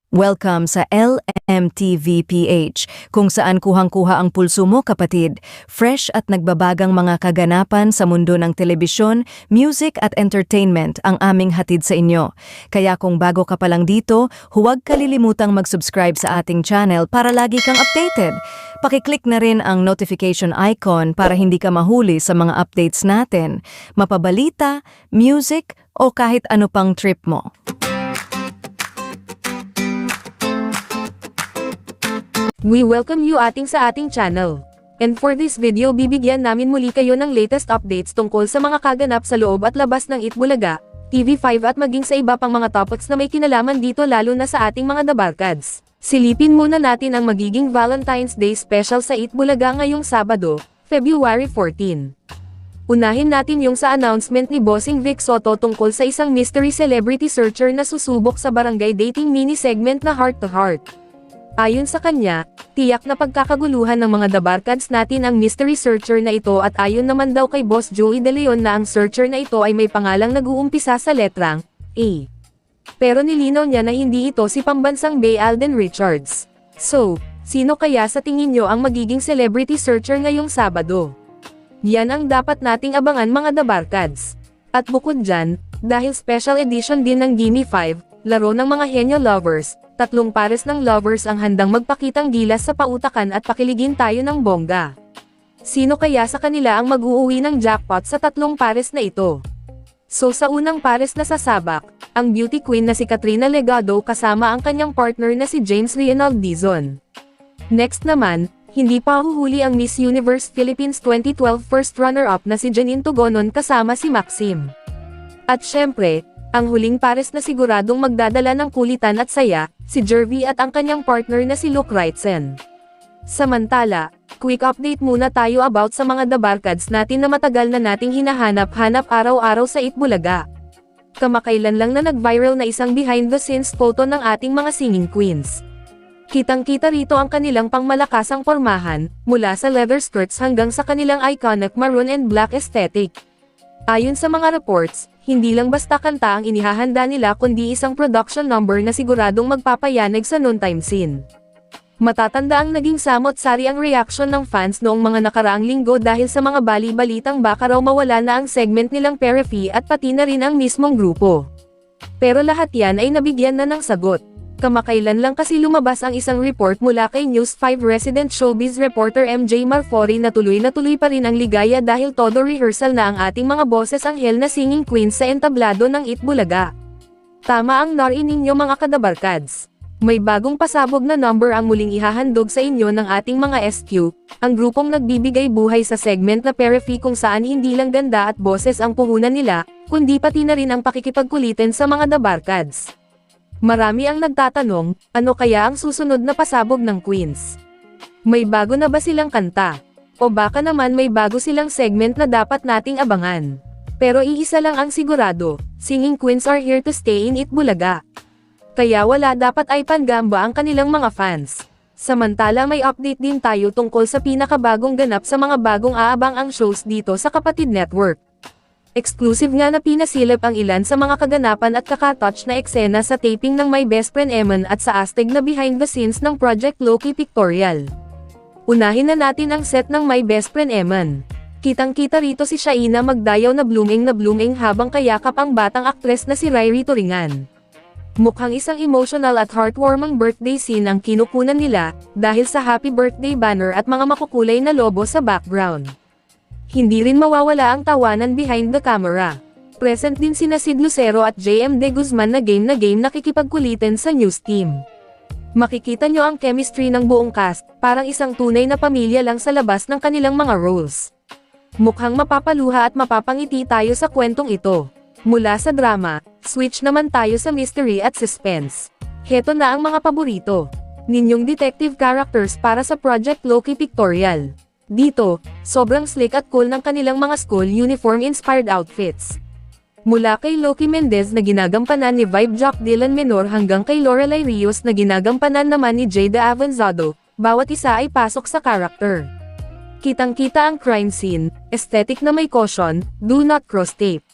Welcome sa LMTV PH, kung saan kuhang-kuha ang pulso mo kapatid. Fresh at nagbabagang mga kaganapan sa mundo ng telebisyon, music at entertainment ang aming hatid sa inyo. Kaya kung bago ka pa lang dito, huwag kalilimutang mag-subscribe sa ating channel para lagi kang updated. Pakiclick na rin ang notification icon para hindi ka mahuli sa mga updates natin, mapabalita, music o kahit ano pang trip mo. We welcome you sa ating channel. And for this video bibigyan namin muli kayo ng latest updates tungkol sa mga kaganap sa loob at labas ng Itbulaga, TV5 at maging sa iba pang mga topics na may kinalaman dito lalo na sa ating mga dabarkads. Silipin muna natin ang magiging Valentine's Day special sa Itbulaga ngayong Sabado, February 14. Unahin natin yung sa announcement ni Bossing Vic Soto tungkol sa isang mystery celebrity searcher na susubok sa barangay dating mini segment na Heart to Heart. Ayon sa kanya, tiyak na pagkakaguluhan ng mga dabarkads natin ang mystery searcher na ito at ayon naman daw kay Boss Joey De Leon na ang searcher na ito ay may pangalang nag-uumpisa sa letrang A. Pero nilinaw niya na hindi ito si pambansang Bay Alden Richards. So, sino kaya sa tingin nyo ang magiging celebrity searcher ngayong Sabado? Yan ang dapat nating abangan mga dabarkads. At bukod dyan, dahil special edition din ng Gimme 5, laro ng mga henyo lovers, 3 pares ng lovers ang handang magpakitang gilas sa pautakan at pakiligin tayo ng bongga. Sino kaya sa kanila ang mag-uuwi ng jackpot sa 3 pares na ito? So sa unang pares na sasabak, ang beauty queen na si Katrina Legado kasama ang kanyang partner na si James Reynald Dizon. Next naman, hindi pa huhuli ang Miss Universe Philippines 2012 first runner-up na si Janine Tugonon kasama si Maxim. At syempre, ang huling pares na siguradong magdadala ng kulitan at saya, si Jervy at ang kanyang partner na si Luke Wrightson. Samantala, quick update muna tayo about sa mga dabarkads natin na matagal na nating hinahanap-hanap araw-araw sa Itbulaga. Kamakailan lang na nag-viral na isang behind-the-scenes photo ng ating mga singing queens. Kitang-kita rito ang kanilang pangmalakasang pormahan, mula sa leather skirts hanggang sa kanilang iconic maroon and black aesthetic. Ayon sa mga reports, hindi lang basta kanta ang inihahanda nila kundi isang production number na siguradong magpapayanig sa noontime scene. Matatanda ang naging samot-sari ang reaction ng fans noong mga nakaraang linggo dahil sa mga bali-balitang baka raw mawala na ang segment nilang Perifee at pati na rin ang mismong grupo. Pero lahat yan ay nabigyan na ng sagot. Kamakailan lang kasi lumabas ang isang report mula kay News 5 resident showbiz reporter MJ Marfori na tuloy pa rin ang ligaya dahil todo rehearsal na ang ating mga boses anghel na singing queens sa entablado ng Itbulaga. Tama ang narinig ninyo mga kadabarkads. May bagong pasabog na number ang muling ihahandog sa inyo ng ating mga SQ, ang grupong nagbibigay buhay sa segment na Perifee kung saan hindi lang ganda at boses ang puhunan nila, kundi pati na rin ang pakikipagkulitin sa mga dabarkads. Marami ang nagtatanong, ano kaya ang susunod na pasabog ng queens? May bago na ba silang kanta? O baka naman may bago silang segment na dapat nating abangan? Pero iisa lang ang sigurado, singing queens are here to stay in Itbulaga. Kaya wala dapat ay pangamba ang kanilang mga fans. Samantala may update din tayo tungkol sa pinakabagong ganap sa mga bagong aabang ang shows dito sa Kapatid Network. Exclusive nga na pinasilip ang ilan sa mga kaganapan at kakatouch na eksena sa taping ng My Best Friend Eman at sa astig na behind the scenes ng Project Loki pictorial. Unahin na natin ang set ng My Best Friend Eman. Kitang-kita rito si Shaina magdayaw na blooming habang kayakap ang batang aktres na si Riri Turingan. Mukhang isang emotional at heartwarming birthday scene ang kinukunan nila, dahil sa happy birthday banner at mga makukulay na lobo sa background. Hindi rin mawawala ang tawanan behind the camera. Present din sina Sid Lucero at JM De Guzman na game nakikipagkulitin sa news team. Makikita nyo ang chemistry ng buong cast, parang isang tunay na pamilya lang sa labas ng kanilang mga roles. Mukhang mapapaluha at mapapangiti tayo sa kwentong ito. Mula sa drama, switch naman tayo sa mystery at suspense. Heto na ang mga paborito ninyong detective characters para sa Project Loki pictorial. Dito, sobrang slick at cool ng kanilang mga school uniform-inspired outfits. Mula kay Loki Mendez na ginagampanan ni Vibe Jock Dylan Menor hanggang kay Lorelai Rios na ginagampanan naman ni Jada Avanzado, bawat isa ay pasok sa character. Kitang-kita ang crime scene, aesthetic na may caution, do not cross tape.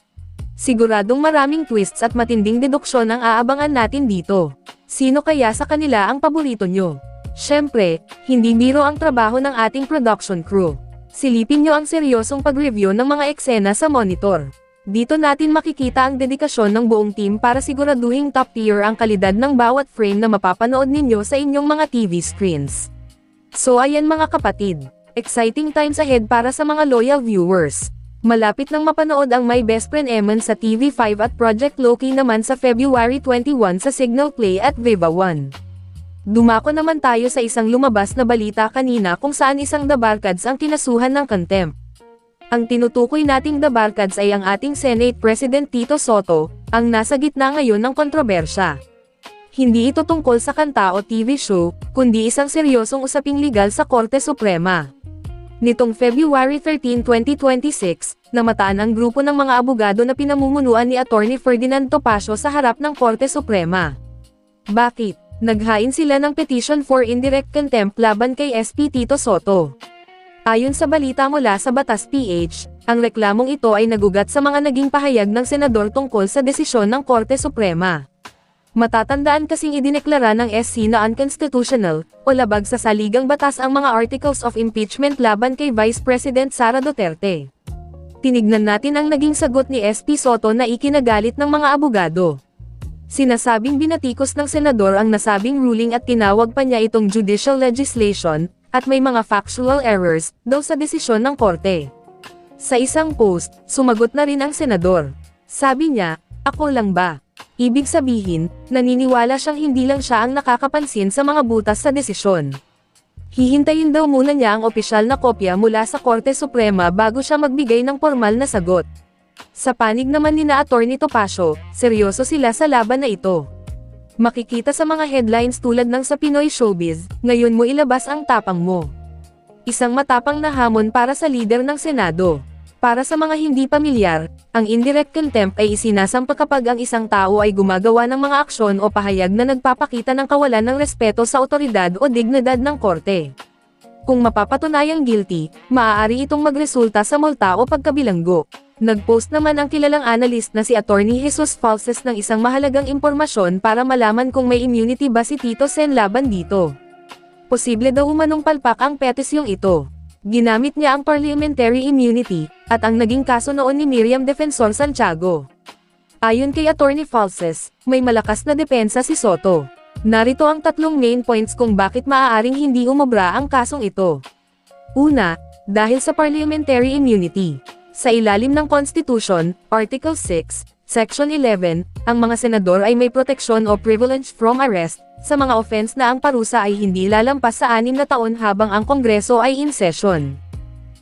Siguradong maraming twists at matinding deduksyon ang aabangan natin dito. Sino kaya sa kanila ang paborito nyo? Syempre, hindi biro ang trabaho ng ating production crew. Silipin nyo ang seryosong pag-review ng mga eksena sa monitor. Dito natin makikita ang dedikasyon ng buong team para siguraduhing top tier ang kalidad ng bawat frame na mapapanood ninyo sa inyong mga TV screens. So ayan mga kapatid, exciting times ahead para sa mga loyal viewers. Malapit nang mapanood ang My Best Friend Eman sa TV5 at Project Loki naman sa February 21 sa Signal Play at Viva One. Dumako naman tayo sa isang lumabas na balita kanina kung saan isang Dabarkads ang kinasuhan ng contempt. Ang tinutukoy nating Dabarkads ay ang ating Senate President Tito Sotto, ang nasa gitna ngayon ng kontrobersya. Hindi ito tungkol sa kanta o TV show, kundi isang seryosong usaping legal sa Korte Suprema. Nitong February 13, 2026, namataan ang grupo ng mga abogado na pinamumunuan ni Attorney Ferdinand Topacio sa harap ng Korte Suprema. Bakit? Naghain sila ng petition for indirect contempt laban kay SP Tito Sotto. Ayon sa balita mula sa Batas PH, ang reklamong ito ay nagugat sa mga naging pahayag ng senador tungkol sa desisyon ng Korte Suprema. Matatandaan kasing idineklara ng SC na unconstitutional o labag sa saligang batas ang mga articles of impeachment laban kay Vice President Sara Duterte. Tinignan natin ang naging sagot ni SP Sotto na ikinagalit ng mga abogado. Sinasabing binatikos ng senador ang nasabing ruling at tinawag pa niya itong judicial legislation, at may mga factual errors daw sa desisyon ng korte. Sa isang post, sumagot na rin ang senador. Sabi niya, "Ako lang ba?" Ibig sabihin, naniniwala siyang hindi lang siya ang nakakapansin sa mga butas sa desisyon. Hihintayin daw muna niya ang opisyal na kopya mula sa Korte Suprema bago siya magbigay ng formal na sagot. Sa panig naman ni na Attorney Topacio, seryoso sila sa laban na ito. Makikita sa mga headlines tulad ng sa Pinoy Showbiz, "Ngayon mo ilabas ang tapang mo." Isang matapang na hamon para sa lider ng Senado. Para sa mga hindi pamilyar, ang indirect contempt ay isinasampa kapag ang isang tao ay gumagawa ng mga aksyon o pahayag na nagpapakita ng kawalan ng respeto sa otoridad o dignidad ng korte. Kung mapapatunayang guilty, maaari itong magresulta sa multa o pagkabilanggo. Nag-post naman ang kilalang analyst na si Attorney Jesus Falses ng isang mahalagang impormasyon para malaman kung may immunity ba si Tito Sen laban dito. Posible daw umanong palpak ang petisyong ito. Ginamit niya ang parliamentary immunity, at ang naging kaso noon ni Miriam Defensor Santiago. Ayon kay Attorney Falses, may malakas na depensa si Sotto. Narito ang tatlong main points kung bakit maaaring hindi umobra ang kasong ito. Una, dahil sa parliamentary immunity. Sa ilalim ng Constitution, Article 6, Section 11, ang mga senador ay may proteksyon o privilege from arrest, sa mga offense na ang parusa ay hindi lalampas sa 6 na taon habang ang Kongreso ay in session.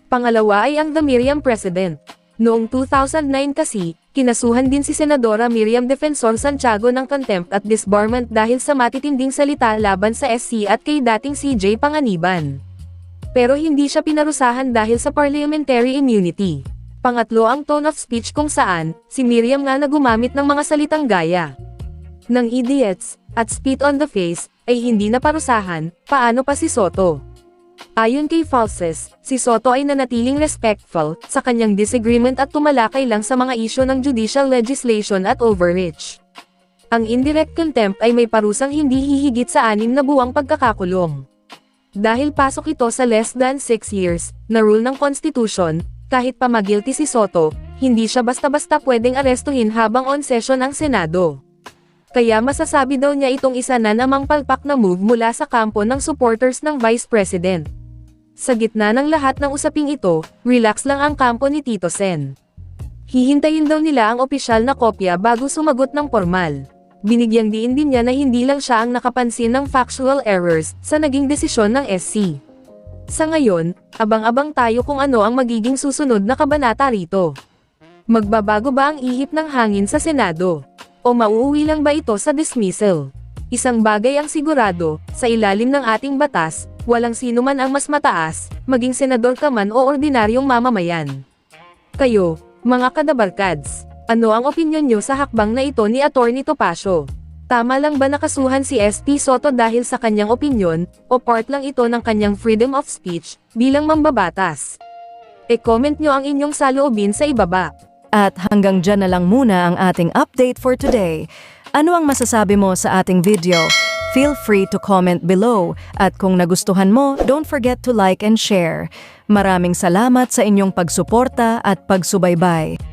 Pangalawa ay ang The Miriam Precedent. Noong 2009 kasi, kinasuhan din si Senadora Miriam Defensor Santiago ng contempt at disbarment dahil sa matitinding salita laban sa SC at kay dating CJ Panganiban. Pero hindi siya pinarusahan dahil sa parliamentary immunity. Pangatlo ang tone of speech kung saan, si Miriam nga na gumamit ng mga salitang gaya ng idiots, at spit on the face, ay hindi naparusahan, paano pa si Sotto? Ayon kay Falses, si Sotto ay nanatiling respectful sa kanyang disagreement at tumalakay lang sa mga isyu ng judicial legislation at overreach. Ang indirect contempt ay may parusang hindi hihigit sa 6 na buwang pagkakakulong. Dahil pasok ito sa less than 6 years, na rule ng Constitution, kahit pa mag-guilty si Sotto, hindi siya basta-basta pwedeng arestuhin habang on session ang Senado. Kaya masasabi daw niya itong isa na namang palpak na move mula sa kampo ng supporters ng Vice President. Sa gitna ng lahat ng usaping ito, relax lang ang kampo ni Tito Sen. Hihintayin daw nila ang opisyal na kopya bago sumagot ng formal. Binigyang diin din niya na hindi lang siya ang nakapansin ng factual errors sa naging desisyon ng SC. Sa ngayon, abang-abang tayo kung ano ang magiging susunod na kabanata rito. Magbabago ba ang ihip ng hangin sa Senado? O mauuwi lang ba ito sa dismissal? Isang bagay ang sigurado, sa ilalim ng ating batas, walang sino man ang mas mataas, maging senador ka man o ordinaryong mamamayan. Kayo, mga kadabarkads, ano ang opinyon nyo sa hakbang na ito ni Attorney Topacio? Tama lang ba nakasuhan si SP Sotto dahil sa kanyang opinyon, o part lang ito ng kanyang freedom of speech, bilang mambabatas? E-comment nyo ang inyong saloobin sa ibaba. At hanggang dyan na lang muna ang ating update for today. Ano ang masasabi mo sa ating video? Feel free to comment below. At kung nagustuhan mo, don't forget to like and share. Maraming salamat sa inyong pagsuporta at pagsubaybay.